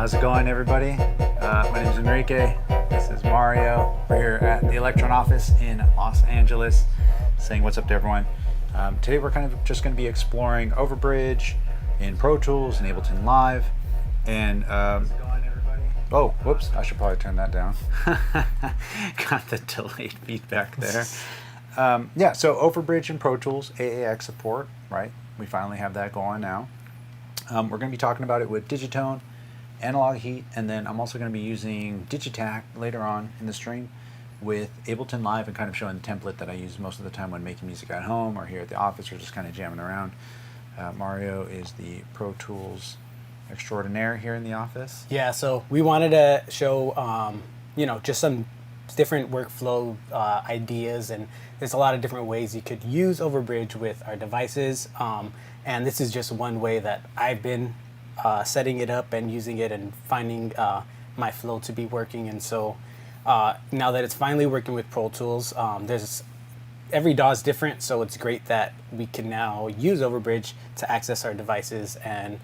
How's it going, everybody? My name is Enrique. This is Mario. We're here at the Elektron office in Los Angeles, saying what's up to everyone. Today we're kind of just going to be exploring Overbridge in Pro Tools and Ableton Live. And oh, whoops! I should probably turn that down. Got the delayed feedback there. Yeah, so Overbridge in Pro Tools, AAX support, right? We finally have that going now. We're going to be talking about it with Digitone, Analog Heat, and then I'm also going to be using Digitakt later on in the stream with Ableton Live and kind of showing the template that I use most of the time when making music at home or here at the office or just kind of jamming around. Mario is the Pro Tools extraordinaire here in the office. Yeah, so we wanted to show, just some different workflow ideas, and there's a lot of different ways you could use Overbridge with our devices. And this is just one way that I've been setting it up and using it and finding my flow to be working. And so now that it's finally working with Pro Tools, every DAW is different, so it's great that we can now use Overbridge to access our devices and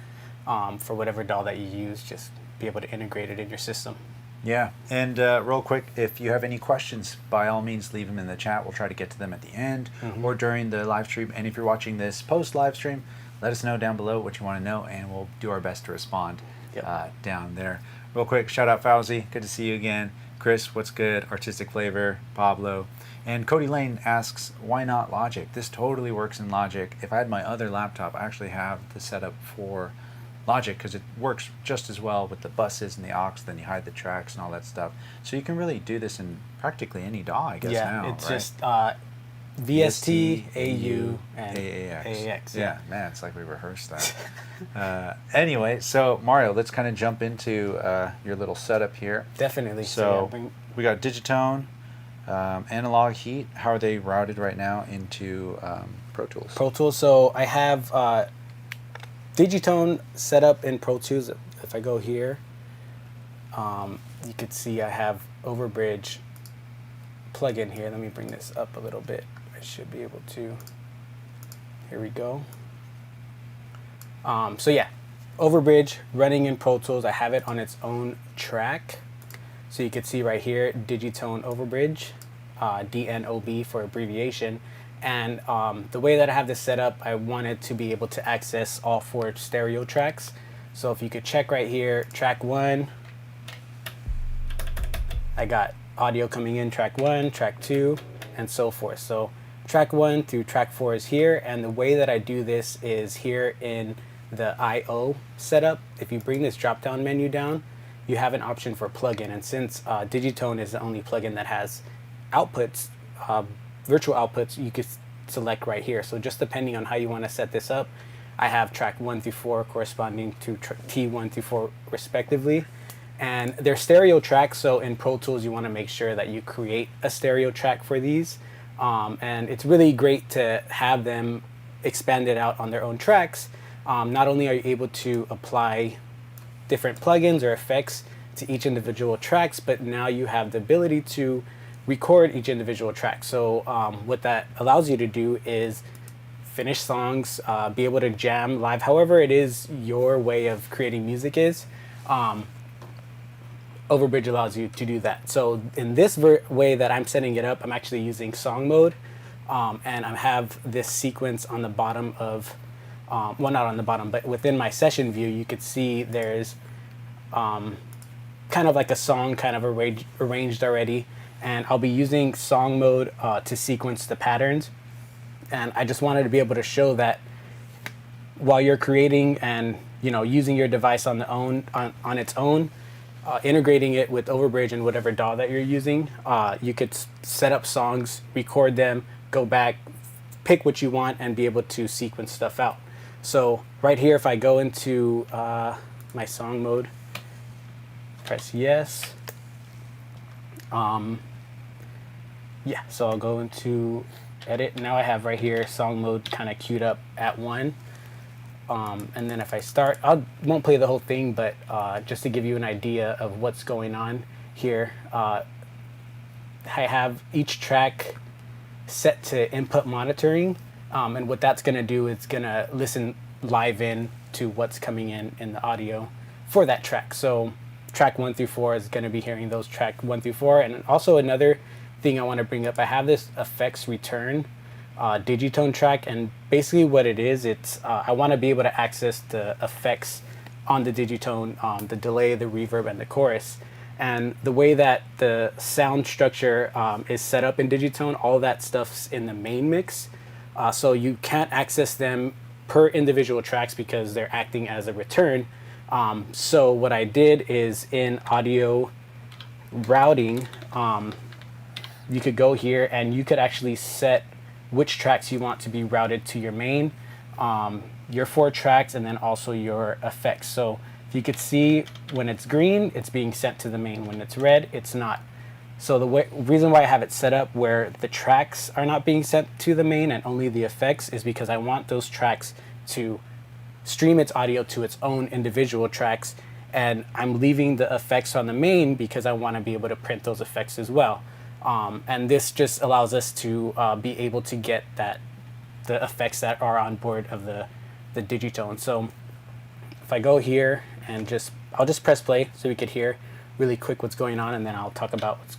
for whatever DAW that you use, just be able to integrate it in your system. Yeah, and real quick, if you have any questions, by all means leave them in the chat. We'll try to get to them at the end or during the live stream. And if you're watching this post live stream, let us know down below what you want to know, and we'll do our best to respond down there. Real quick, shout out Fauzi, good to see you again. Chris, what's good? Artistic Flavor, Pablo. And Cody Lane asks, why not Logic? This totally works in Logic. If I had my other laptop, I actually have the setup for Logic because it works just as well with the buses and the aux, then you hide the tracks and all that stuff. So you can really do this in practically any DAW, I guess, now. Yeah, it's right? just VST, AU, and AAX. Yeah, man, it's like we rehearsed that. Anyway, so Mario, let's kind of jump into your little setup here. Definitely. So we got Digitone, Analog Heat. How are they routed right now into Pro Tools? Pro Tools. So I have Digitone set up in Pro Tools. If I go here, you could see I have Overbridge plugin here. Let me bring this up a little bit. I should be able to. Here we go. So yeah, Overbridge running in Pro Tools. I have it on its own track. So you could see right here, Digitone Overbridge, DNOB for abbreviation. And the way that I have this set up, I wanted to be able to access all 4 stereo tracks. So if you could check right here, track 1, I got audio coming in track 1, track 2, and so forth. So track 1 through track 4 is here, and the way that I do this is here in the I/O setup. If you bring this drop-down menu down, you have an option for plugin, and since Digitone is the only plugin that has outputs, virtual outputs, you could select right here. So just depending on how you want to set this up, I have track 1 through 4 corresponding to T1 through 4 respectively. And they're stereo tracks, so in Pro Tools you want to make sure that you create a stereo track for these. And it's really great to have them expanded out on their own tracks. Not only are you able to apply different plugins or effects to each individual tracks, but now you have the ability to record each individual track. So what that allows you to do is finish songs, be able to jam live, however it is your way of creating music is. Overbridge allows you to do that. So in this way that I'm setting it up, I'm actually using song mode, and I have this sequence on the bottom of, well, not on the bottom, but within my session view, you could see there's kind of like a song kind of arranged already, and I'll be using song mode to sequence the patterns. And I just wanted to be able to show that while you're creating and using your device on its own, integrating it with Overbridge and whatever DAW that you're using, you could set up songs, record them, go back, pick what you want, and be able to sequence stuff out. So right here, if I go into my song mode, press yes. Yeah, so I'll go into edit. Now I have right here song mode kind of queued up at 1. And then if I start, I won't play the whole thing, but just to give you an idea of what's going on here, I have each track set to input monitoring, and what that's going to do is going to listen live in to what's coming in the audio for that track. So track 1 through 4 is going to be hearing those track 1 through 4. And also another thing I want to bring up, I have this effects return Digitone track, and basically what it is, it's I want to be able to access the effects on the Digitone, the delay, the reverb, and the chorus. And the way that the sound structure is set up in Digitone, all that stuff's in the main mix. So you can't access them per individual tracks because they're acting as a return. So what I did is in audio routing, you could go here and you could actually set which tracks you want to be routed to your main, your 4 tracks, and then also your effects. So if you could see, when it's green, it's being sent to the main. When it's red, it's not. So the reason why I have it set up where the tracks are not being sent to the main and only the effects is because I want those tracks to stream its audio to its own individual tracks, and I'm leaving the effects on the main because I want to be able to print those effects as well. And this just allows us to be able to get the effects that are on board of the Digitone. So if I go here and I'll just press play so we could hear really quick what's going on, and then I'll talk about what's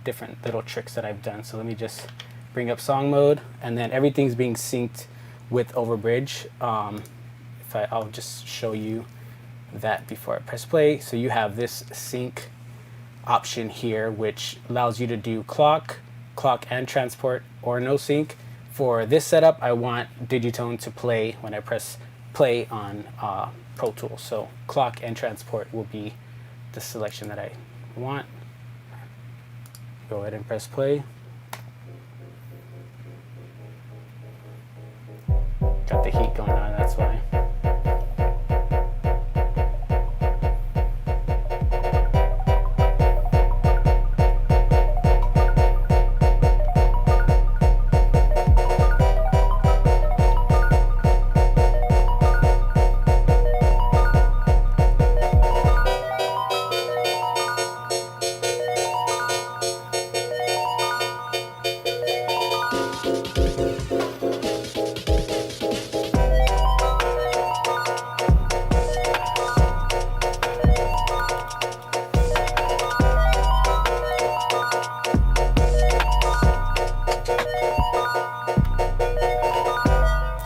different little tricks that I've done. So let me just bring up song mode, and then everything's being synced with Overbridge. I'll just show you that before I press play. So you have this sync option here, which allows you to do clock and transport, or no sync. For this setup, I want Digitone to play when I press play on Pro Tools. So clock and transport will be the selection that I want. Go ahead and press play. Got the heat going on, that's why.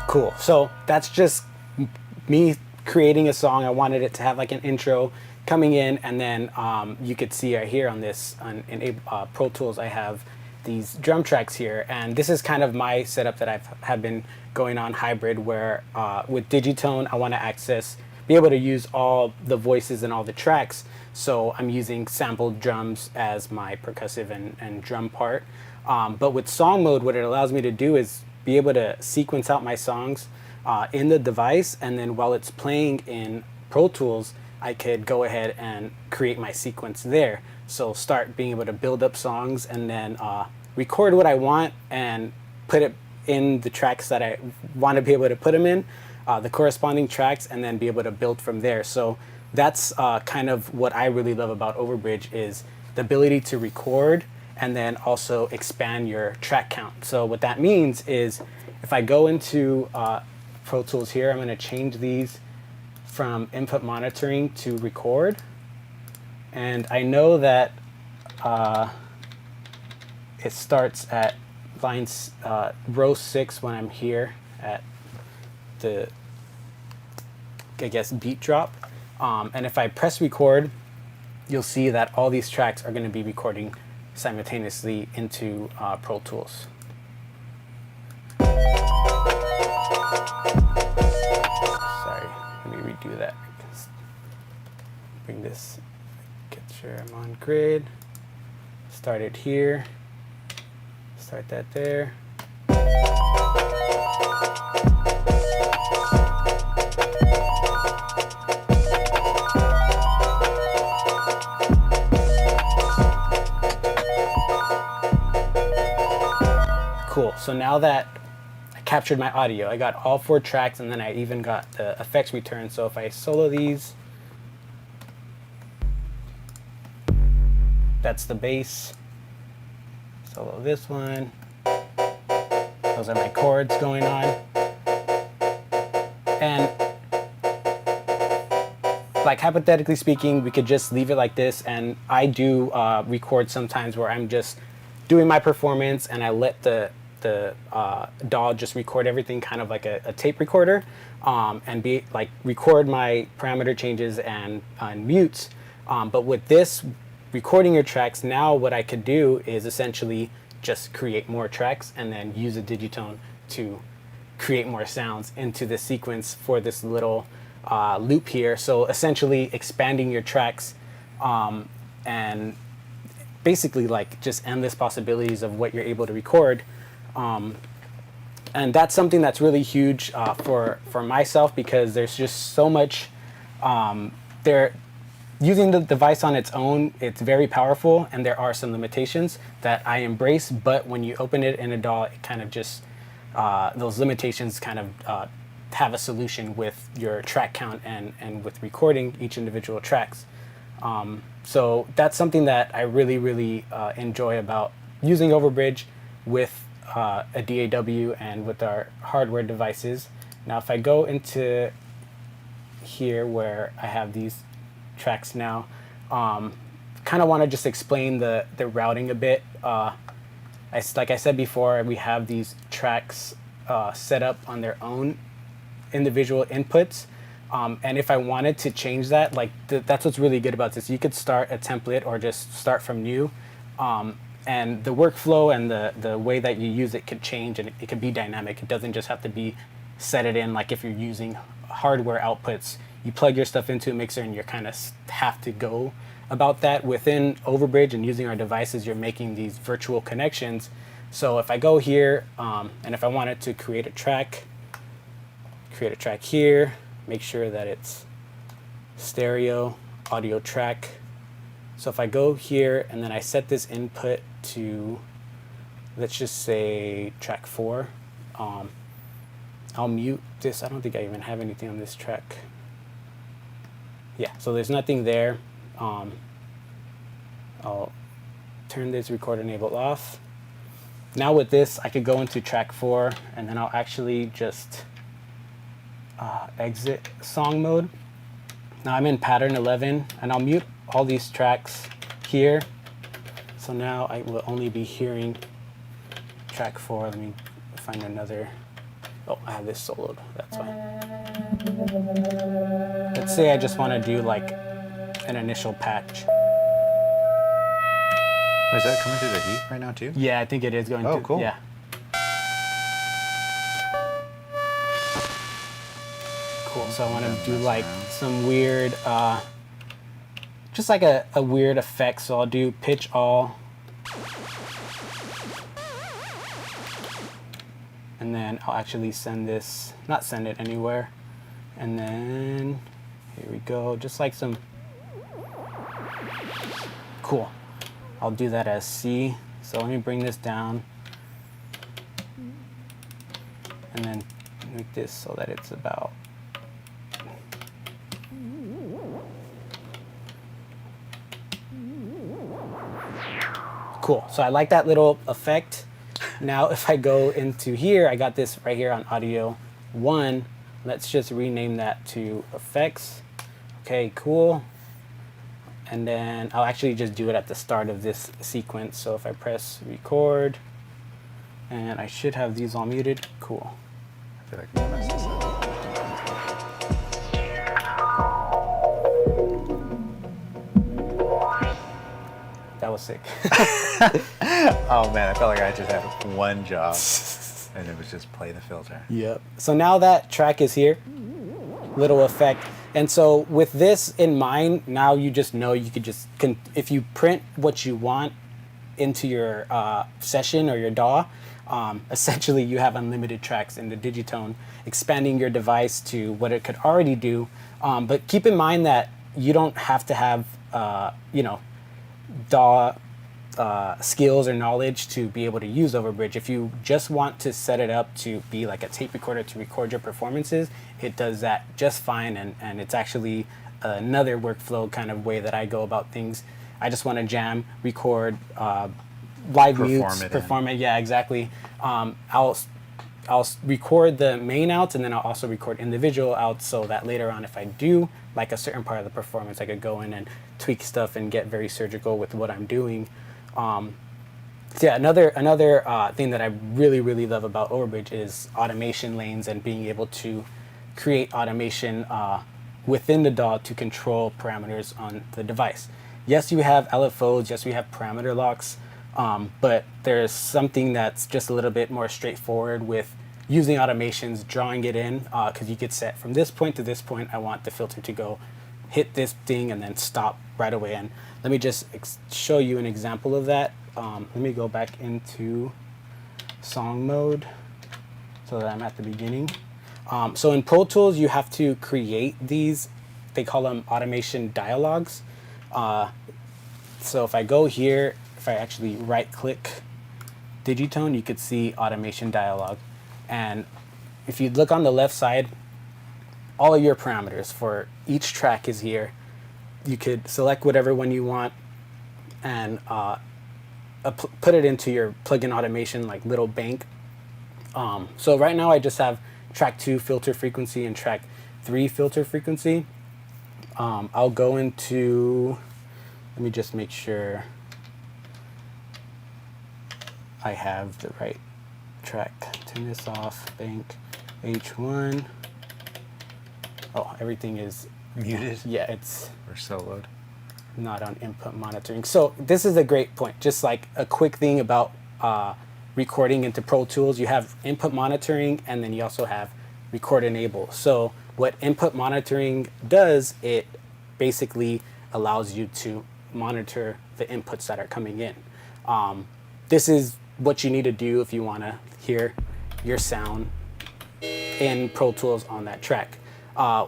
Cool. So that's just me creating a song. I wanted it to have like an intro coming in, and then you could see right here on this in Pro Tools, I have these drum tracks here, and this is kind of my setup that have been going on hybrid, where with Digitone I want to be able to use all the voices and all the tracks. So I'm using sampled drums as my percussive and drum part. But with song mode, what it allows me to do is be able to sequence out my songs in the device, and then while it's playing in Pro Tools, I could go ahead and create my sequence there. So start being able to build up songs, and then record what I want and put it in the tracks that I want to be able to put them in, the corresponding tracks, and then be able to build from there. So that's kind of what I really love about Overbridge, is the ability to record and then also expand your track count. So what that means is, if I go into Pro Tools here, I'm going to change these from input monitoring to record. And I know that it starts at row 6 when I'm here at the, I guess, beat drop. And if I press record, you'll see that all these tracks are going to be recording simultaneously into Pro Tools. Sorry, let me redo that. Bring this, get sure I'm on grid. Start it here. Start that there. Cool. So now that I captured my audio, I got all 4 tracks, and then I even got the effects return. So if I solo these, that's the bass. Solo this one. Those are my chords going on. And like hypothetically speaking, we could just leave it like this, and I do record sometimes where I'm just doing my performance and I let the DAW just record everything kind of like a tape recorder, and be like record my parameter changes and mutes. But with this recording your tracks, now what I could do is essentially just create more tracks and then use a Digitone to create more sounds into the sequence for this little loop here. So essentially expanding your tracks, and basically like just endless possibilities of what you're able to record. And that's something that's really huge for myself, because there's just so much there. Using the device on its own, it's very powerful, and there are some limitations that I embrace. But when you open it in a DAW, it kind of just those limitations kind of have a solution with your track count and with recording each individual tracks. So that's something that I really, really enjoy about using Overbridge with a DAW and with our hardware devices. Now, if I go into here where I have these tracks now, kind of want to just explain the routing a bit. Like I said before, we have these tracks set up on their own individual inputs. And if I wanted to change that, like that's what's really good about this. You could start a template or just start from new. And the workflow and the way that you use it could change, and it could be dynamic. It doesn't just have to be set it in like if you're using hardware outputs. You plug your stuff into a mixer and you kind of have to go about that. Within Overbridge and using our devices, you're making these virtual connections. So if I go here, and if I wanted to create a track here, make sure that it's stereo, audio track. So if I go here and then I set this input to, let's just say track 4, I'll mute this. I don't think I even have anything on this track. Yeah, so there's nothing there. I'll turn this record enabled off. Now with this, I could go into track 4, and then I'll actually just exit song mode. Now I'm in pattern 11, and I'll mute all these tracks here. So now I will only be hearing track 4. Let me find another. Oh, I have this soloed. That's fine. Let's say I just want to do like an initial patch. Is that coming through the heat right now too? Yeah, I think it is going to. Oh, cool. Yeah. Cool. So I want to do like some weird, just like a weird effect. So I'll do pitch all. And then I'll actually send this, not send it anywhere. And then here we go, just like some, cool. I'll do that as C. So let me bring this down. And then make this so that it's about, cool. So I like that little effect. Now, if I go into here, I got this right here on audio 1. Let's just rename that to effects. Okay, cool. And then I'll actually just do it at the start of this sequence. So if I press record, and I should have these all muted. Cool. I feel like we messed this up. That was sick. Oh man, I felt like I just had one job, and it was just play the filter. Yep. So now that track is here, little effect. And so with this in mind, now you just know you could just, if you print what you want into your session or your DAW, essentially you have unlimited tracks in the Digitone, expanding your device to what it could already do. But keep in mind that you don't have to have, DAW skills or knowledge to be able to use Overbridge. If you just want to set it up to be like a tape recorder to record your performances, it does that just fine, and it's actually another workflow kind of way that I go about things. I just want to jam, record, live mutes, perform it. Yeah, exactly. I'll I'll record the main outs, and then I'll also record individual outs, so that later on, if I do like a certain part of the performance, I could go in and tweak stuff and get very surgical with what I'm doing. So yeah, another thing that I really love about Overbridge is automation lanes and being able to create automation within the DAW to control parameters on the device. Yes, you have LFOs, yes, we have parameter locks, but there's something that's just a little bit more straightforward with using automations, drawing it in, because you could set from this point to this point, I want the filter to go hit this thing and then stop right away. And let me just show you an example of that. Let me go back into song mode so that I'm at the beginning. So in Pro Tools, you have to create these, they call them automation dialogues. So if I go here, if I actually right click Digitone, you could see automation dialog. And if you look on the left side, all of your parameters for each track is here. You could select whatever one you want and put it into your plugin automation like little bank. So right now I just have track 2 filter frequency and track 3 filter frequency. I'll go into, let me just make sure I have the right track. Turn this off, bank, H1. Oh, everything is Muted? Yeah, it's Or soloed? not on input monitoring. So this is a great point. Just like a quick thing about recording into Pro Tools, you have input monitoring and then you also have record enable. So what input monitoring does, it basically allows you to monitor the inputs that are coming in. This is what you need to do if you want to hear your sound in Pro Tools on that track.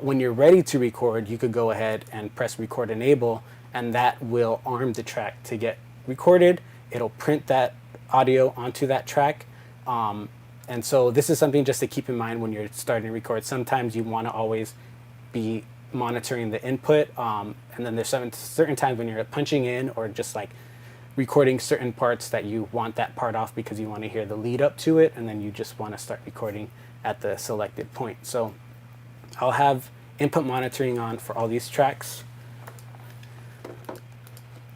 When you're ready to record, you could go ahead and press record enable, and that will arm the track to get recorded. It'll print that audio onto that track. And so this is something just to keep in mind when you're starting to record. Sometimes you want to always be monitoring the input, and then there's certain times when you're punching in or just like recording certain parts that you want that part off because you want to hear the lead up to it, and then you just want to start recording at the selected point. So I'll have input monitoring on for all these tracks.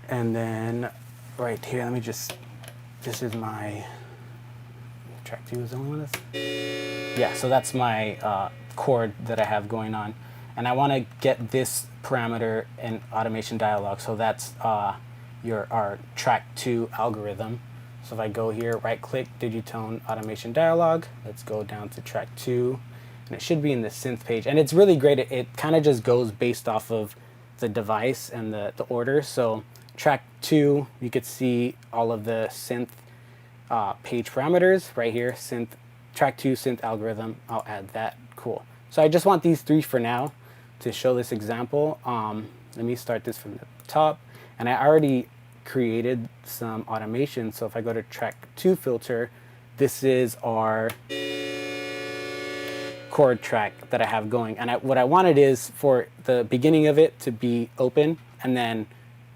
And then right here, let me just, this is my, track 2 is the only one that's, yeah, so that's my chord that I have going on. And I want to get this parameter in automation dialog, so that's our track 2 algorithm. So if I go here, right click, Digitone automation dialog, let's go down to track 2, and it should be in the synth page. And it's really great, it kind of just goes based off of the device and the order. So track 2, you could see all of the synth page parameters right here, synth, track 2 synth algorithm, I'll add that, cool. So I just want these 3 for now to show this example. Let me start this from the top. And I already created some automation. So if I go to track 2 filter, this is our chord track that I have going. And what I wanted is for the beginning of it to be open, and then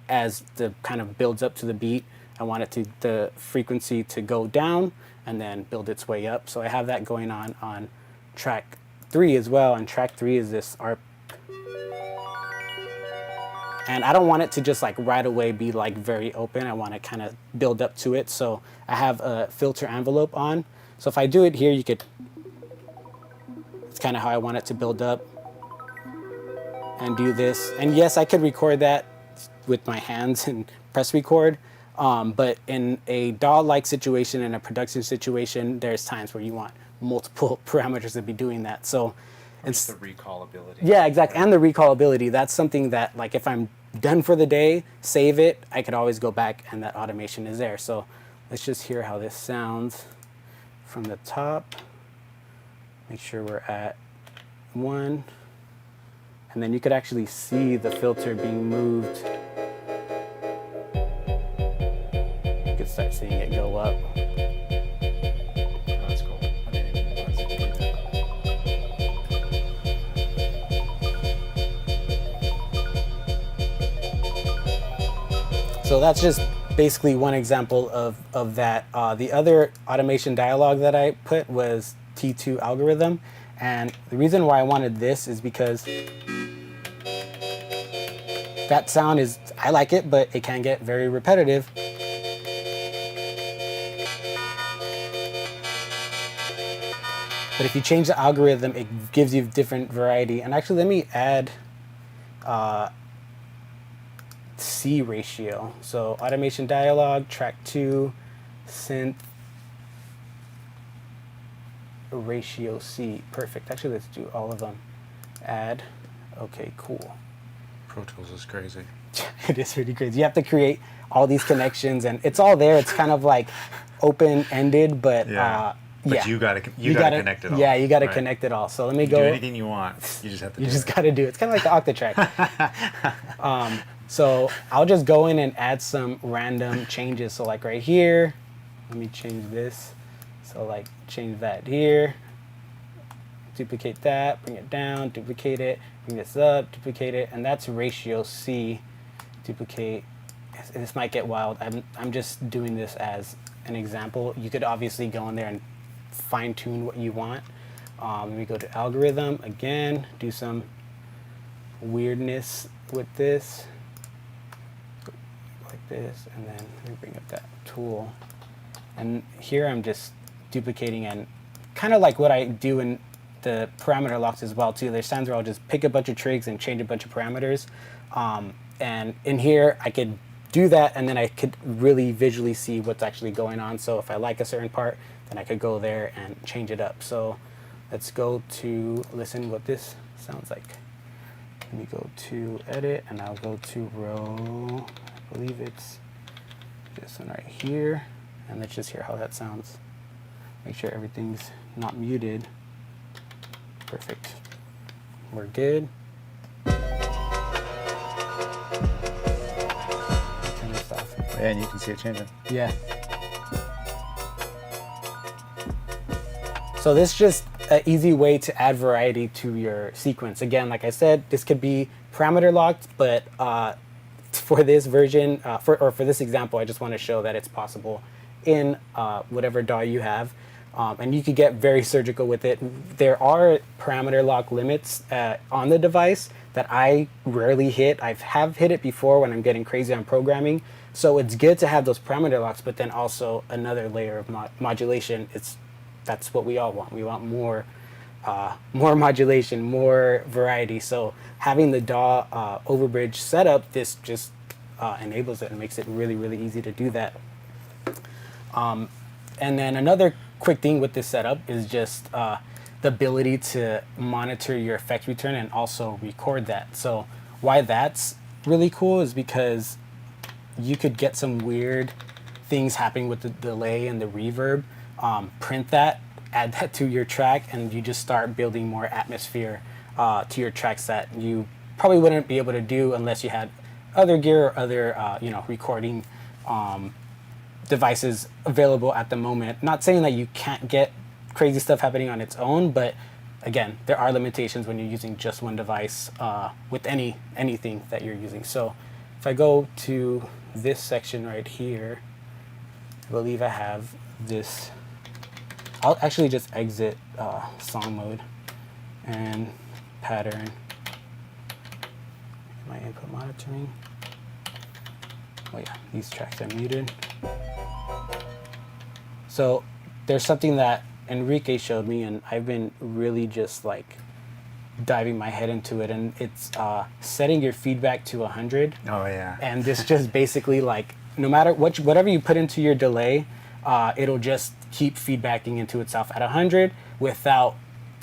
as the kind of builds up to the beat, I want it to, the frequency to go down and then build its way up. So I have that going on track 3 as well. And track 3 is this ARP. And I don't want it to just like right away be like very open. I want to kind of build up to it. So I have a filter envelope on. So if I do it here, you could, it's kind of how I want it to build up and do this. And yes, I could record that with my hands and press record. But in a DAW-like situation, in a production situation, there's times where you want multiple parameters to be doing that. So it's the recallability. Yeah, exactly. And the recallability. That's something that, like, if I'm done for the day, save it, I could always go back and that automation is there. So let's just hear how this sounds from the top. Make sure we're at 1. And then you could actually see the filter being moved. You could start seeing it go up. That's cool. I didn't even realize it did that. So that's just basically one example of that. The other automation dialog that I put was T2 algorithm. And the reason why I wanted this is because that sound is, I like it, but it can get very repetitive. But if you change the algorithm, it gives you different variety. And actually, let me add C ratio. So automation dialog, track 2, synth, ratio C. Perfect. Actually, let's do all of them. Add. Okay, cool. Pro Tools is crazy. It is really crazy. You have to create all these connections, and it's all there. It's kind of like open-ended, but But you gotta connect it all. Yeah, you gotta connect it all. So let me go. Do anything you want. You just have to. You just gotta do it. It's kind of like the Octatrack. So I'll just go in and add some random changes. So like right here, let me change this. So like change that here. Duplicate that. Bring it down. Duplicate it. Bring this up. Duplicate it. And that's ratio C. Duplicate. This might get wild. I'm just doing this as an example. You could obviously go in there and fine tune what you want. Let me go to algorithm again, do some weirdness with this, like this, and then let me bring up that tool. And here I'm just duplicating, and kind of like what I do in the parameter locks as well too. There's times where I'll just pick a bunch of trigs and change a bunch of parameters. And in here I could do that, and then I could really visually see what's actually going on. So if I like a certain part, then I could go there and change it up. So let's go to listen what this sounds like. Let me go to edit, and I'll go to row, I believe it's this one right here, and let's just hear how that sounds. Make sure everything's not muted. Perfect. We're good. Turn this off. Yeah, and you can see it changing. Yeah. So this is just an easy way to add variety to your sequence. Again, like I said, this could be parameter locked, but for this version, for this example, I just want to show that it's possible in whatever DAW you have. And you could get very surgical with it. There are parameter lock limits on the device that I rarely hit. I have hit it before when I'm getting crazy on programming. So it's good to have those parameter locks, but then also another layer of modulation. That's what we all want. We want more modulation, more variety. So having the DAW Overbridge setup, this just enables it and makes it really, really easy to do that. And then another quick thing with this setup is just the ability to monitor your effect return and also record that. So why that's really cool is because you could get some weird things happening with the delay and the reverb. Print that, add that to your track, and you just start building more atmosphere to your tracks that you probably wouldn't be able to do unless you had other gear or other recording devices available at the moment. Not saying that you can't get crazy stuff happening on its own, but again, there are limitations when you're using just one device with anything that you're using. So if I go to this section right here, I believe I have this. I'll actually just exit song mode and pattern. My input monitoring. Oh yeah, these tracks are muted. So there's something that Enrique showed me, and I've been really just like diving my head into it, and it's setting your feedback to 100. Oh yeah. And this just basically like, no matter whatever you put into your delay, it'll just keep feedbacking into itself at 100 without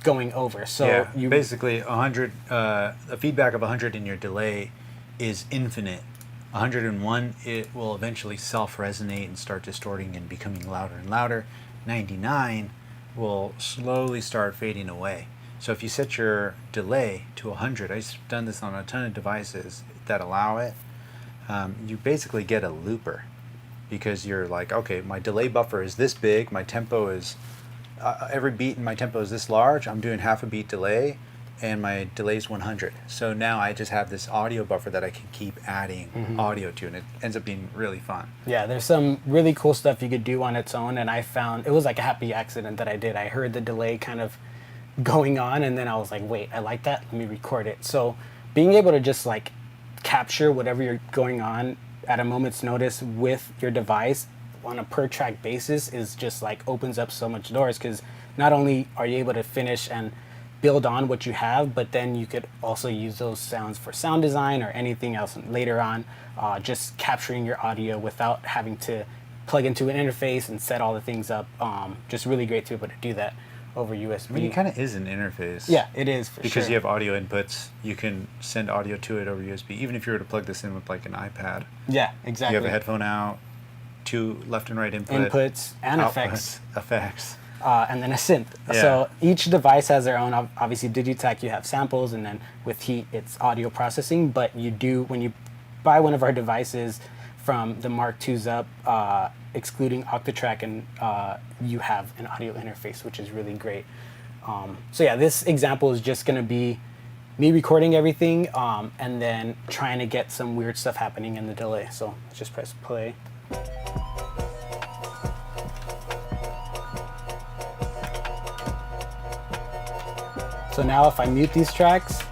going over. So yeah, you basically 100, a feedback of 100 in your delay is infinite. 101, it will eventually self-resonate and start distorting and becoming louder and louder. 99 will slowly start fading away. So if you set your delay to 100, I've done this on a ton of devices that allow it, you basically get a looper, because you're like, okay, my delay buffer is this big, my tempo is, every beat in my tempo is this large, I'm doing half a beat delay, and my delay is 100. So now I just have this audio buffer that I can keep adding audio to, and it ends up being really fun. Yeah, there's some really cool stuff you could do on its own, and I found it was like a happy accident that I did. I heard the delay kind of going on, and then I was like, wait, I like that, let me record it. So being able to just like capture whatever you're going on at a moment's notice with your device on a per track basis is just like opens up so much doors, because not only are you able to finish and build on what you have, but then you could also use those sounds for sound design or anything else later on, just capturing your audio without having to plug into an interface and set all the things up. Just really great to be able to do that over USB. I mean, it kind of is an interface. Yeah, it is for because sure. you have audio inputs, you can send audio to it over USB. Even if you were to plug this in with like an iPad, Yeah, exactly. you have a headphone out, two left and right Inputs and outputs, effects. and then a synth. Yeah. So each device has their own. Obviously, Digitakt, you have samples, and then with Heat, it's audio processing. But you do, when you buy one of our devices from the Mark IIs up, excluding Octatrack, and you have an audio interface, which is really great. So yeah, this example is just going to be me recording everything and then trying to get some weird stuff happening in the delay. So let's just press play. So now if I mute these tracks,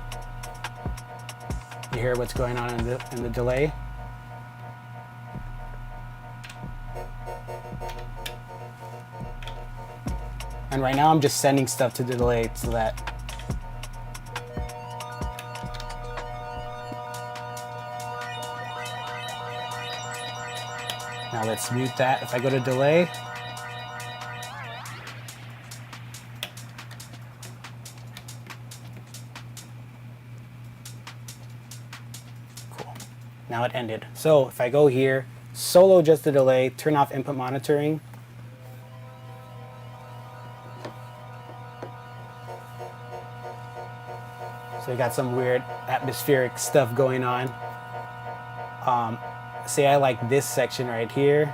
you hear what's going on in the delay. And right now I'm just sending stuff to the delay so that now let's mute that. If I go to delay, cool. Now it ended. So if I go here, solo just the delay, turn off input monitoring. So you got some weird atmospheric stuff going on. Say I like this section right here.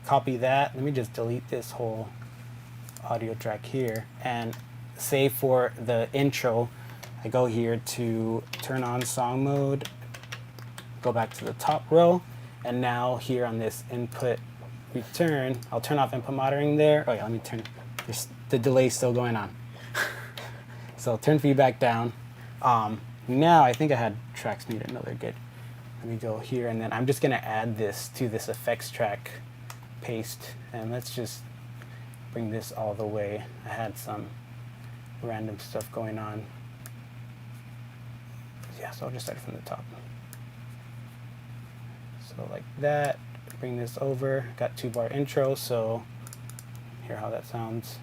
Copy that. Let me just delete this whole audio track here. And say for the intro, I go here to turn on song mode, go back to the top row, and now here on this input return, I'll turn off input monitoring there. Oh yeah, let me turn, the delay's still going on. So I'll turn feedback down. Now I think I had tracks muted. No, they're good. Let me go here, and then I'm just gonna add this to this effects track, paste, and let's just bring this all the way. I had some random stuff going on. Yeah, so I'll just start from the top. So like that, bring this over. Got 2-bar intro, so hear how that sounds.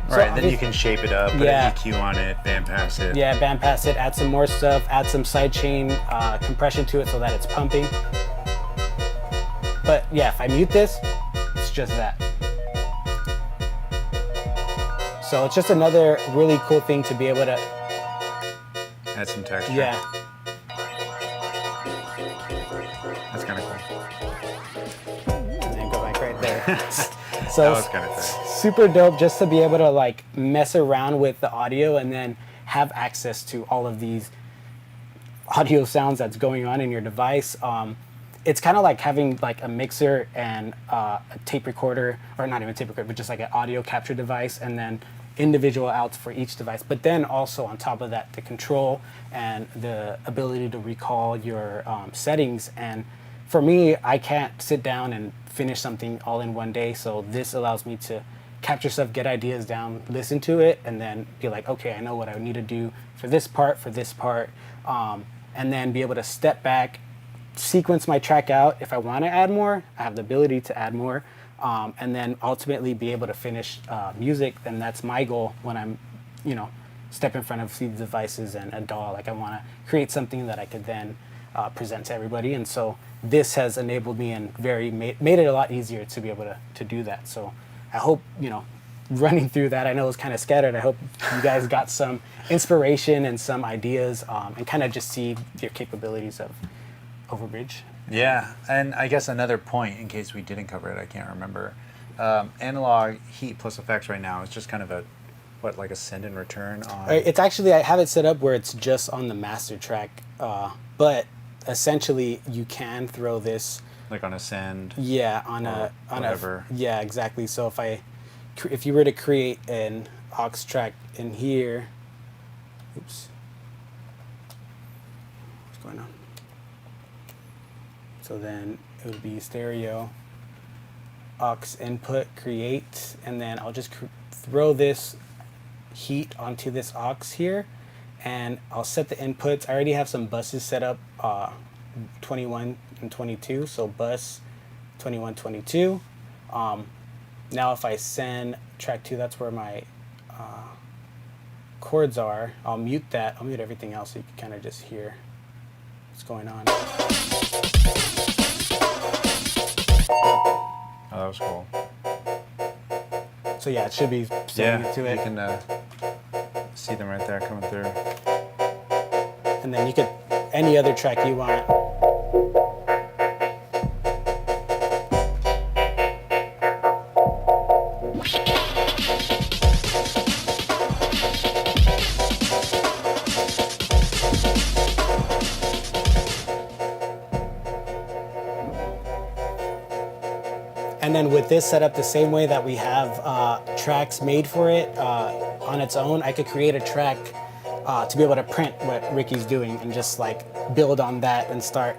Right, and then you can shape it up, put an EQ on it, bandpass it. Yeah, bandpass it, add some more stuff, add some sidechain compression to it so that it's pumping. But yeah, if I mute this, it's just that. So it's just another really cool thing to be able to add some texture. Yeah. That's kind of cool. And then go back right there. So that was kind of tight. Super dope just to be able to like mess around with the audio and then have access to all of these audio sounds that's going on in your device. It's kind of like having like a mixer and a tape recorder, or not even a tape recorder, but just like an audio capture device, and then individual outs for each device. But then also on top of that, the control and the ability to recall your settings. And for me, I can't sit down and finish something all in one day, so this allows me to capture stuff, get ideas down, listen to it, and then be like, okay, I know what I need to do for this part, and then be able to step back, sequence my track out. If I want to add more, I have the ability to add more, and then ultimately be able to finish music. And that's my goal when I'm, step in front of these devices and a DAW. Like I want to create something that I could then present to everybody. And so this has enabled me and made it a lot easier to be able to do that. So I hope, running through that, I know it's kind of scattered. I hope you guys got some inspiration and some ideas, and kind of just see your capabilities of Overbridge. Yeah, and I guess another point, in case we didn't cover it, I can't remember. Analog heat plus effects right now is just kind of a, what, like a send and return on? It's actually, I have it set up where it's just on the master track, but essentially you can throw this. Like on a send? Yeah, on whatever. Yeah, exactly. So if you were to create an aux track in here, oops, what's going on? So then it would be stereo, aux input, create, and then I'll just throw this heat onto this aux here, and I'll set the inputs. I already have some buses set up, 21 and 22, so bus 21, 22. Now if I send track 2, that's where my chords are. I'll mute that. I'll mute everything else so you can kind of just hear what's going on. Oh, that was cool. So yeah, it should be setting it to it. You can see them right there coming through. And then you could, any other track you want. And then with this set up the same way that we have tracks made for it on its own, I could create a track to be able to print what Ricky's doing and just like build on that and start,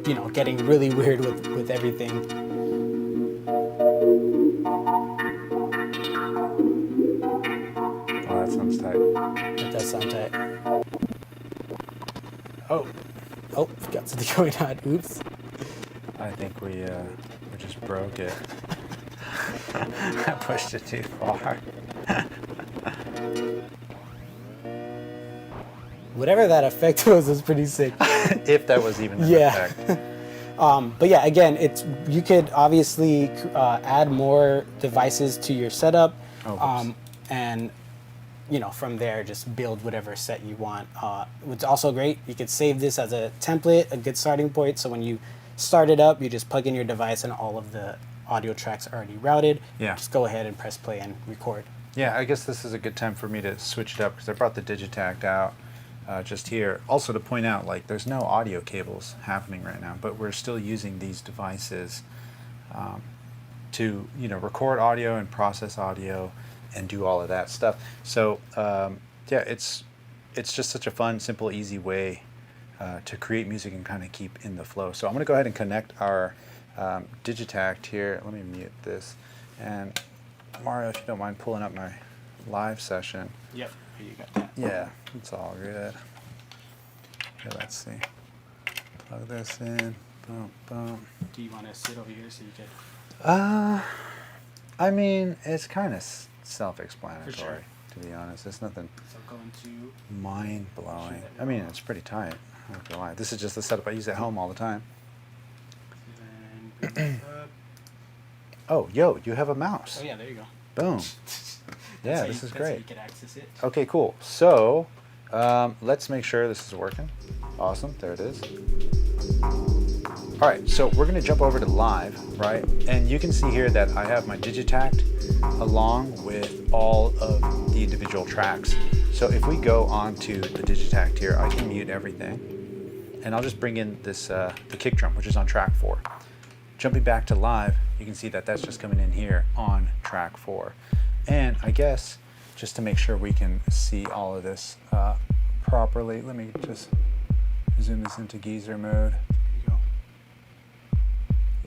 you know, getting really weird with everything. Oh, that sounds tight. That does sound tight. Oh, got something going on. Oops. I think we just broke it. I pushed it too far. Whatever that effect was pretty sick. If that was even an Yeah. effect. But yeah, again, you could obviously add more devices to your setup, and you know, from there just build whatever set you want. What's also great, you could save this as a template, a good starting point. So when you start it up, you just plug in your device and all of the audio tracks are already routed. Yeah. Just go ahead and press play and record. Yeah, I guess this is a good time for me to switch it up because I brought the Digitakt out just here. Also to point out, like, there's no audio cables happening right now, but we're still using these devices to, you know, record audio and process audio and do all of that stuff. So yeah, it's just such a fun, simple, easy way to create music and kind of keep in the flow. So I'm going to go ahead and connect our Digitakt here. Let me mute this. And Mario, if you don't mind pulling up my live session. Yep, you got that. Yeah, it's all good. Okay, let's see. Plug this in. Boom, boom. Do you want to sit over here so you could? I mean, it's kind of self-explanatory, For sure. to be honest. It's nothing So going to. mind-blowing. I mean, it's pretty tight. I'm not gonna lie. This is just the setup I use at home all the time. And bring this up. Oh, yo, you have a mouse. Oh yeah, there you go. Boom. Yeah, That's this is how great. you can access it. Okay, cool. So let's make sure this is working. Awesome, there it is. All right, so we're gonna jump over to live, right? And you can see here that I have my Digitakt along with all of the individual tracks. So if we go on to the Digitakt here, I can mute everything. And I'll just bring in this the kick drum, which is on track 4. Jumping back to live, you can see that that's just coming in here on track 4. And I guess just to make sure we can see all of this properly, let me just zoom this into geezer mode. There you go.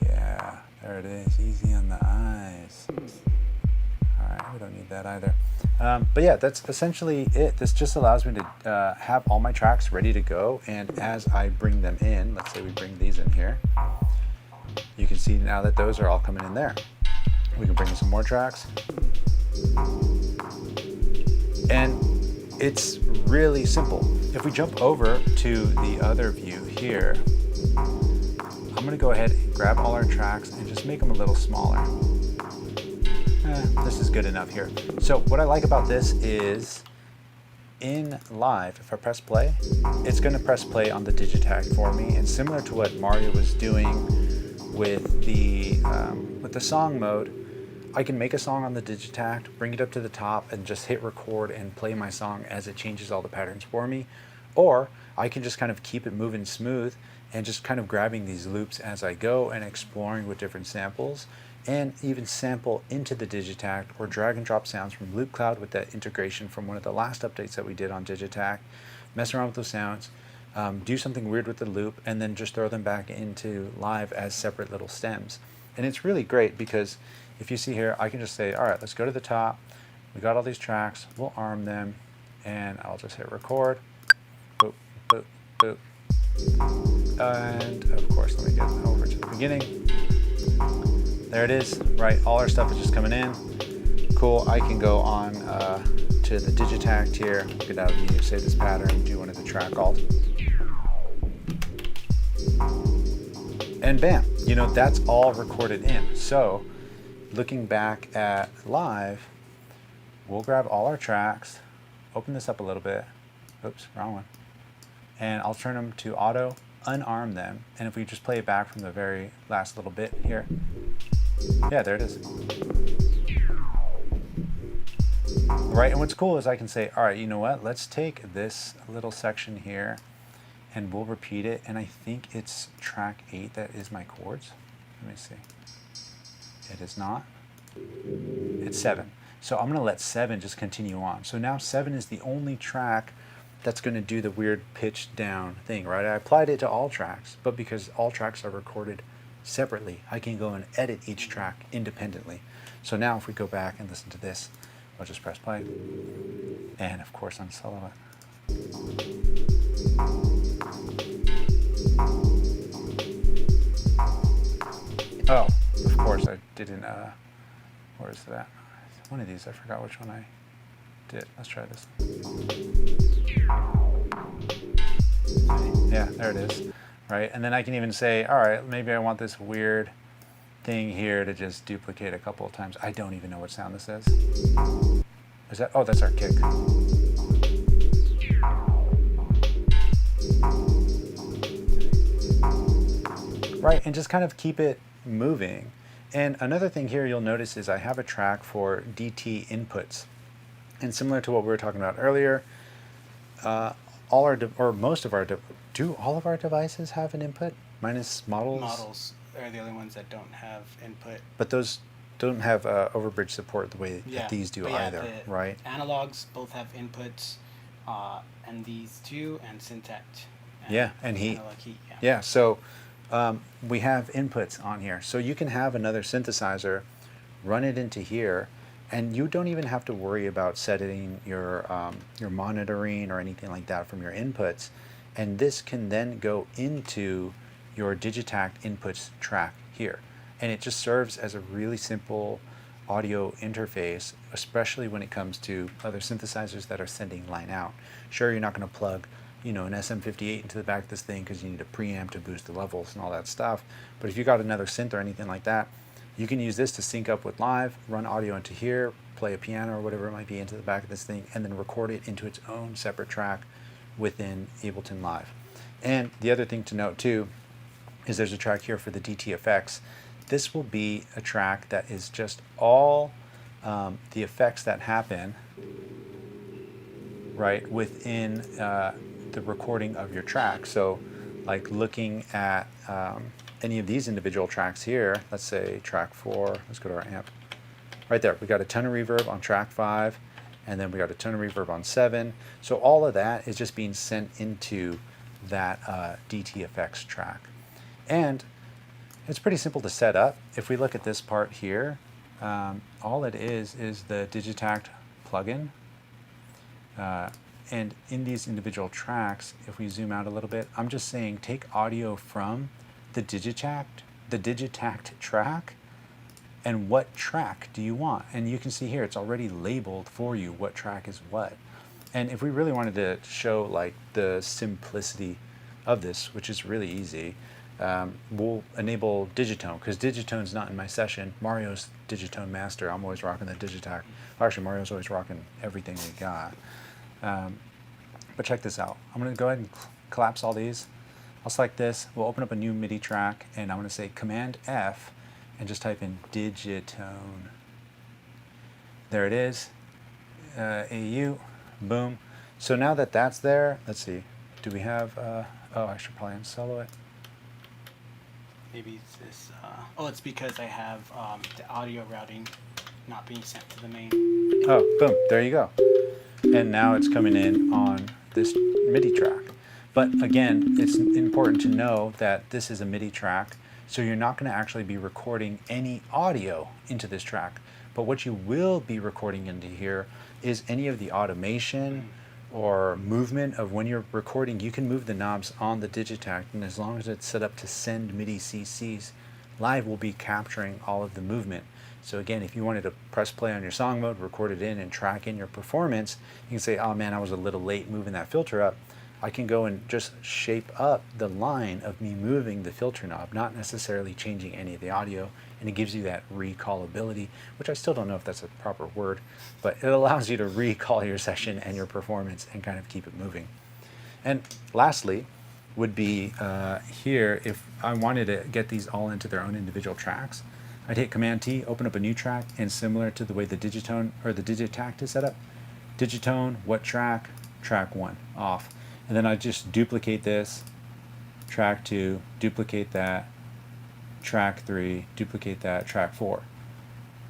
Yeah, there it is, easy on the eyes. All right, we don't need that either. But yeah, that's essentially it. This just allows me to have all my tracks ready to go, and as I bring them in, let's say we bring these in here, you can see now that those are all coming in there. We can bring in some more tracks. And it's really simple. If we jump over to the other view here, I'm gonna go ahead and grab all our tracks and just make them a little smaller. This is good enough here. So what I like about this is in live, if I press play, it's going to press play on the Digitakt for me. And similar to what Mario was doing with the song mode, I can make a song on the Digitakt, bring it up to the top, and just hit record and play my song as it changes all the patterns for me. Or I can just kind of keep it moving smooth and just kind of grabbing these loops as I go and exploring with different samples, and even sample into the Digitakt or drag and drop sounds from Loop Cloud with that integration from one of the last updates that we did on Digitakt, mess around with those sounds, do something weird with the loop, and then just throw them back into live as separate little stems. And it's really great because if you see here, I can just say, all right, let's go to the top. We got all these tracks, we'll arm them, and I'll just hit record. Boop, boop, boop. And of course, let me get over to the beginning. There it is, right? All our stuff is just coming in. Cool, I can go on to the Digitakt here, get out of the menu, save this pattern, do one of the track alt. And bam, you know, that's all recorded in. So looking back at live, we'll grab all our tracks, open this up a little bit. Oops, wrong one. And I'll turn them to auto, unarm them. And if we just play it back from the very last little bit here, yeah, there it is. Right, and what's cool is I can say, all right, you know what? Let's take this little section here and we'll repeat it. And I think it's track 8 that is my chords. Let me see. It is not. It's 7. So I'm going to let 7 just continue on. So now 7 is the only track that's going to do the weird pitch down thing, right? I applied it to all tracks, but because all tracks are recorded separately, I can go and edit each track independently. So now if we go back and listen to this, I'll just press play. And of course unsolo it. Oh, of course I didn't, where is that? One of these, I forgot which one I did. Let's try this. Yeah, there it is, right? And then I can even say, all right, maybe I want this weird thing here to just duplicate a couple of times. I don't even know what sound this is. Is that, oh, that's our kick. Right, and just kind of keep it moving. And another thing here you'll notice is I have a track for DT inputs. And similar to what we were talking about earlier, all our, or most of our, do all of our devices have an input? Minus models? Models are the only ones that don't have input. But those don't have Overbridge support the way that these do either, right? Analogs both have inputs, and these two, and syntakt. And heat. Yeah, so we have inputs on here. So you can have another synthesizer, run it into here, and you don't even have to worry about setting your monitoring or anything like that from your inputs. And this can then go into your Digitakt inputs track here. And it just serves as a really simple audio interface, especially when it comes to other synthesizers that are sending line out. Sure, you're not going to plug, you know, an SM58 into the back of this thing because you need a preamp to boost the levels and all that stuff. But if you got another synth or anything like that, you can use this to sync up with live, run audio into here, play a piano or whatever it might be into the back of this thing, and then record it into its own separate track within Ableton Live. And the other thing to note too is there's a track here for the DT effects. This will be a track that is just all the effects that happen right within the recording of your track. So like looking at any of these individual tracks here, let's say track 4, let's go to our amp. Right there, we got a ton of reverb on track 5, and then we got a ton of reverb on 7. So all of that is just being sent into that DT effects track. And it's pretty simple to set up. If we look at this part here, all it is the Digitakt plugin. And in these individual tracks, if we zoom out a little bit, I'm just saying take audio from the Digitakt track, and what track do you want? And you can see here, it's already labeled for you what track is what. And if we really wanted to show like the simplicity of this, which is really easy, we'll enable Digitone, because Digitone's not in my session. Mario's Digitone master. I'm always rocking the Digitakt. Well, actually, Mario's always rocking everything we got. But check this out. I'm going to go ahead and collapse all these. I'll select this. We'll open up a new MIDI track, and I'm going to say Command F and just type in Digitone. There it is. AU. Boom. So now that that's there, let's see. Do we have, oh, I should probably unsolo it. Maybe it's this, oh, it's because I have the audio routing not being sent to the main. Oh, boom, there you go. And now it's coming in on this MIDI track. But again, it's important to know that this is a MIDI track, so you're not going to actually be recording any audio into this track. But what you will be recording into here is any of the automation or movement of when you're recording. You can move the knobs on the Digitakt, and as long as it's set up to send MIDI CCs, Live will be capturing all of the movement. So again, if you wanted to press play on your song mode, record it in, and track in your performance, you can say, oh man, I was a little late moving that filter up. I can go and just shape up the line of me moving the filter knob, not necessarily changing any of the audio, and it gives you that recallability, which I still don't know if that's a proper word, but it allows you to recall your session and your performance and kind of keep it moving. And lastly would be here, if I wanted to get these all into their own individual tracks, I'd hit Command T, open up a new track, and similar to the way the Digitone or the Digitakt is set up, Digitone, what track? Track 1, off. And then I just duplicate this, track 2, duplicate that, track 3, duplicate that, track 4.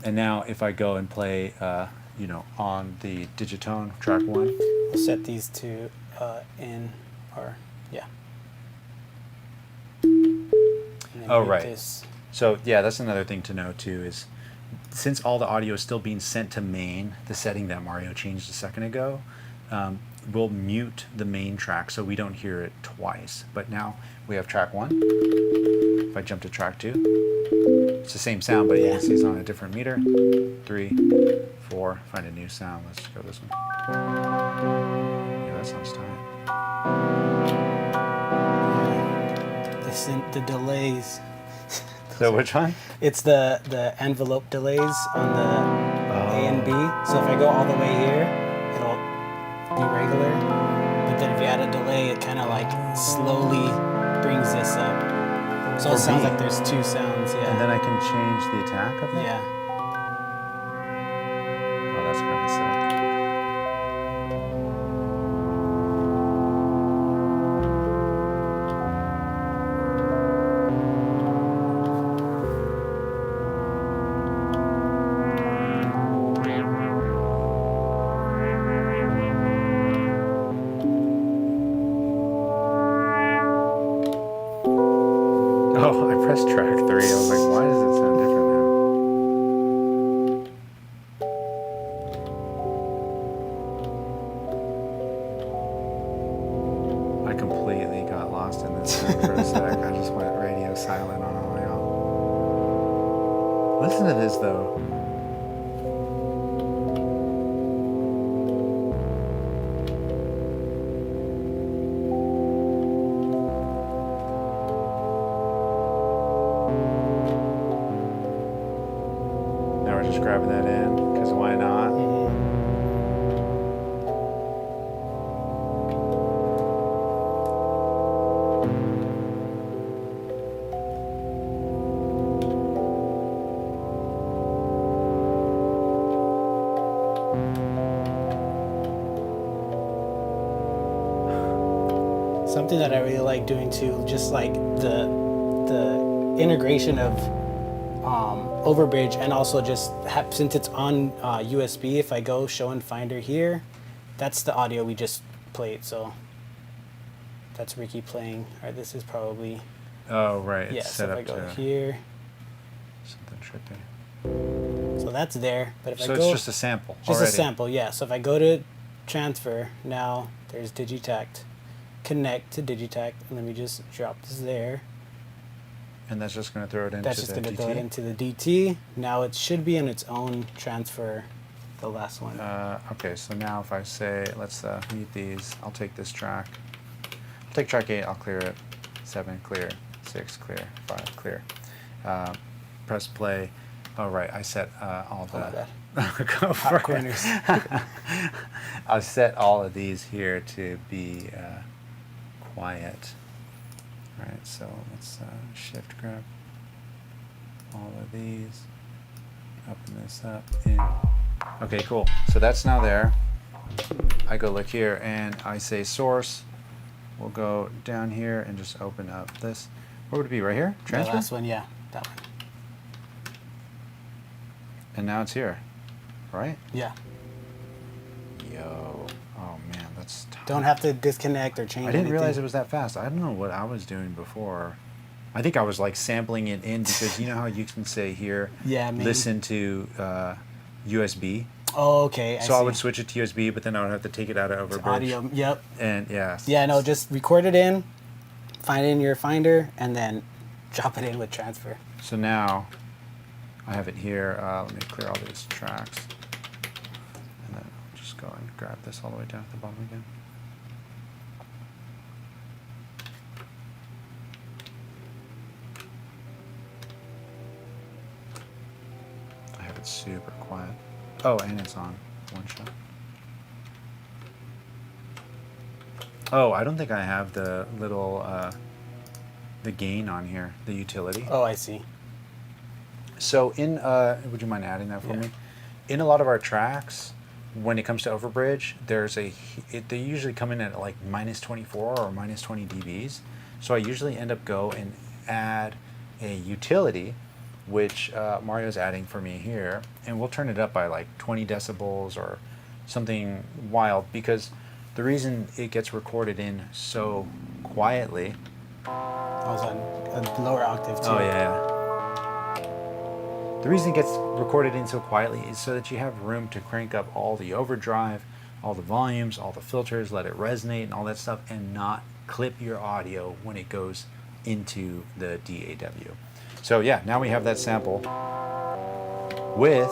And now if I go and play, you know, on the Digitone, track 1. We'll set these to in, or, yeah. Oh, right. So yeah, that's another thing to know too, is since all the audio is still being sent to main, the setting that Mario changed a second ago, we'll mute the main track so we don't hear it twice. But now we have track 1. If I jump to track 2, it's the same sound, but you can see it's on a different meter. 3, 4, find a new sound. Let's go this one. Yeah, that sounds tight. The delays. So which one? It's the envelope delays on the A and B. So if I go all the way here, it'll be regular. But then if you add a delay, it kind of like slowly brings this up. So it sounds like there's two sounds, yeah. And then I can change the attack of it? Yeah. Oh, that's kind of sick. Oh, I pressed track 3. I was like, why does it sound different now? I completely got lost in this thing for a sec. I just went radio silent on all y'all. Listen to this though. Just grabbing that in, because why not? Something that I really like doing too, just like the integration of Overbridge, and also just since it's on USB, if I go show and finder here, that's the audio we just played. So that's Ricky playing. All right, this is probably. Oh right. Yeah. It's So set if I up go to here, something trippy. so that's there. But if So I it's go, just a sample. just already. a sample, yeah. So if I go to transfer now, there's Digitakt, connect to Digitakt, and let me just drop this there. And that's just going to throw it into That's just the going to DT? throw it into the DT. Now it should be in its own transfer, the last one. Okay, so now if I say, let's mute these, I'll take this track. I'll take track 8, I'll clear it. 7, clear. 6, clear. 5, clear. Press play. Oh, right, I set all Oh, my that. bad. Go for it. corners. I'll set all of these here to be quiet. All right, so let's shift grab all of these, open this up in. Okay, cool. So that's now there. I go look here and I say source. We'll go down here and just open up this. What would it be, right here? The Transfer? last one, yeah, that one. And now it's here, right? Yeah. Yo, oh man, that's tough. Don't have to disconnect or change I didn't anything. realize it was that fast. I don't know what I was doing before. I think I was like sampling it in because you know how you can say here, Yeah, maybe. listen to USB. Oh, okay. So I would switch it to USB, but then I would have to take it out of Overbridge. Audio, yep. And yeah. Yeah, no, just record it in, find it in your Finder, and then drop it in with transfer. So now I have it here. Let me clear all these tracks. And then I'll just go and grab this all the way down at the bottom again. I have it super quiet. Oh, and it's on one shot. Oh, I don't think I have the little the gain on here, the utility. Oh, I see. So in, would you mind adding that for Yeah. me? In a lot of our tracks, when it comes to Overbridge, they usually come in at like minus 24 or minus 20 dBs. So I usually end up go and add a utility, which Mario's adding for me here, and we'll turn it up by like 20 decibels or something wild, because the reason it gets recorded in so quietly. Also a lower octave too. Oh yeah. The reason it gets recorded in so quietly is so that you have room to crank up all the overdrive, all the volumes, all the filters, let it resonate and all that stuff, and not clip your audio when it goes into the DAW. So yeah, now we have that sample with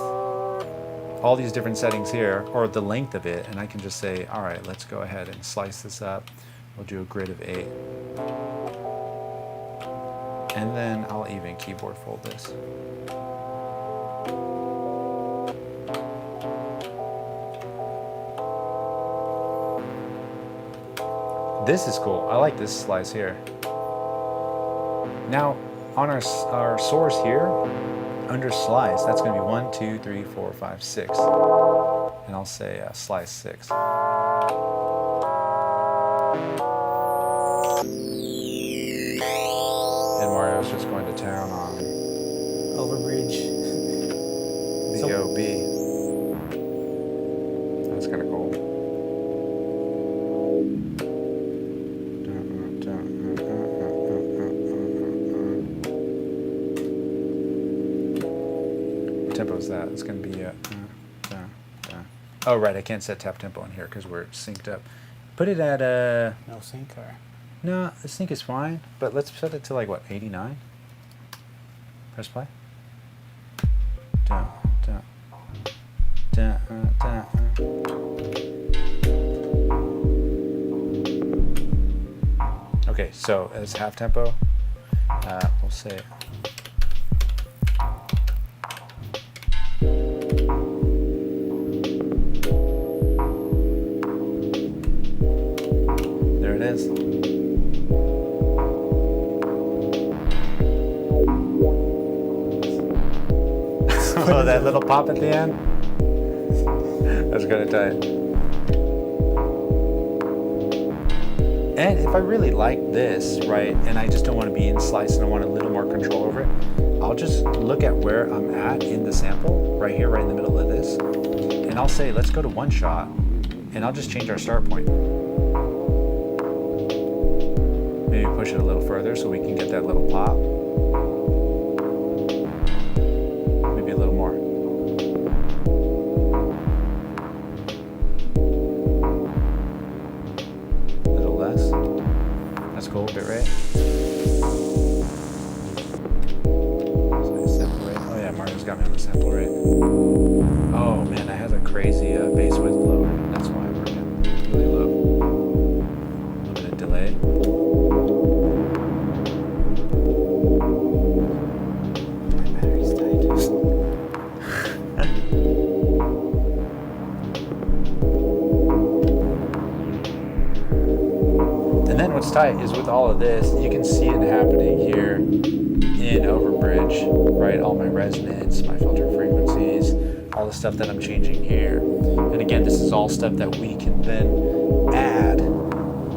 all these different settings here, or the length of it, and I can just say, all right, let's go ahead and slice this up. We'll do a grid of 8. And then I'll even keyboard fold this. This is cool. I like this slice here. Now, on our source here, under slice, that's going to be 1, 2, 3, 4, 5, 6. And I'll say slice 6. And Mario's just going to town on Overbridge. the So- OB. That's kind of cool. What tempo is that? It's going to be oh right, I can't set tap tempo in here because we're synced up. Put it at No sync or? no, the sync is fine, but let's set it to like what, 89? Press play. Dun, dun, dun, dun, Okay, so as half tempo, we'll say. There it is. Oh, that little pop at the end? That's kind of tight. And if I really like this, right, and I just don't want to be in slice and I want a little more control over it, I'll just look at where I'm at in the sample, right here, right in the middle of this, and I'll say, let's go to one shot, and I'll just change our start point. Maybe push it a little further so we can get that little pop. Maybe a little more. A little less. That's cool, bit rate. Sample rate. Oh yeah, Mario's got me on the sample rate. Oh man, I have a crazy bass width low. That's why we're getting really low. A little bit of delay. My battery's died. with all of this, you can see it happening here in Overbridge, right? All my resonance, my filter frequencies, all the stuff that I'm changing here. And again, this is all stuff that we can then add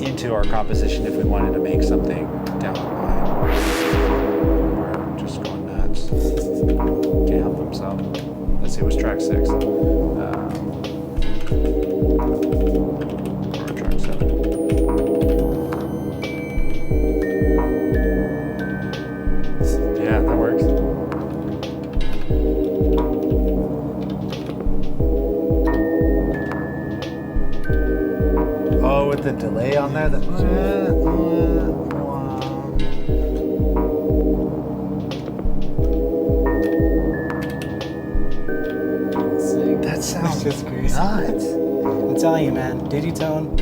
into our composition if we wanted to make something down the line. We're just going nuts. Can't help themselves. Let's see, what's track 6? Or track 7. Yeah, that works. Oh, with the delay on there? That sounds just crazy. nuts. I'm telling you, man, Digitone,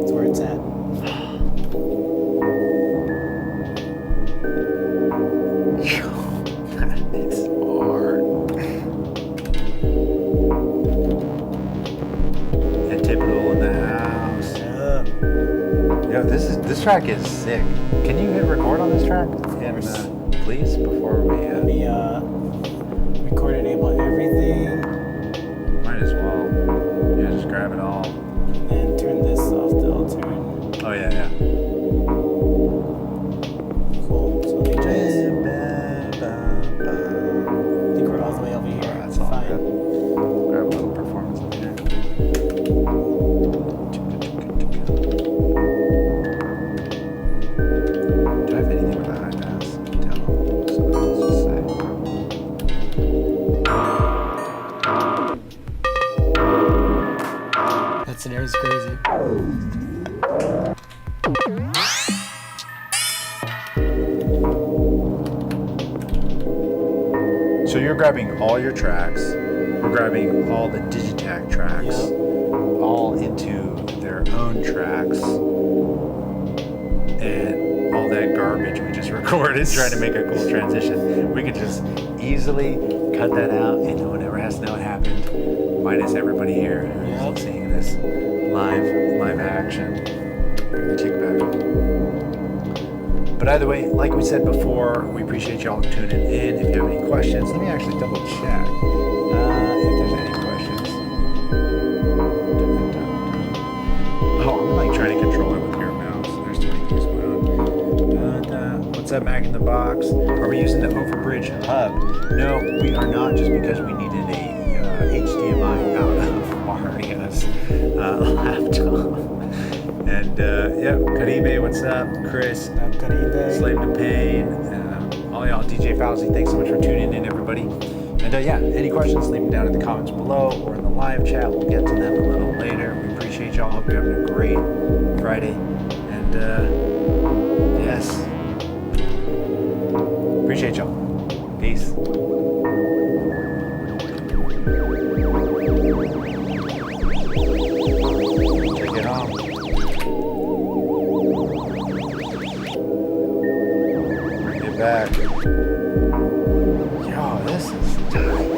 that's where it's at. That is hard. And typical in the house. Yo, this track is sick. Can you hit record on this track? And please, before we Let me record, enable everything, might as well. Yeah, just grab it all. and turn this off the alternate. Oh yeah, yeah. Cool. So let me just. I think we're all the way over here. That's all Fine. good. Grab a little performance in here. Do I have anything with a high pass? Demo. So let's just say. That scenario's crazy. So you're grabbing all your tracks. We're grabbing all the Digitakt tracks, Yep. all into their own tracks, and all that garbage we just recorded, trying to make a cool transition. We could just easily cut that out, and no one ever has to know what happened, minus everybody here who's Yep. seeing this live action. Bring the kickback. But either way, like we said before, we appreciate y'all tuning in. If you have any questions, let me actually double check if there's any questions. Oh, I'm like trying to control it with your mouse. There's too many things going on. What's up, Mac in the Box? Are we using the Overbridge hub? No, we are not, just because we needed a HDMI out of Mario's laptop. And yeah, Caribe, what's up? Chris, Slave to Pain, all y'all, DJ Fauzi, thanks so much for tuning in, everybody. And yeah, any questions, leave them down in the comments below or in the live chat. We'll get to them a little later. We appreciate y'all. Hope you're having a great Friday. And yes, appreciate y'all. Peace. Take it home. Bring it back. Yo, this is tight.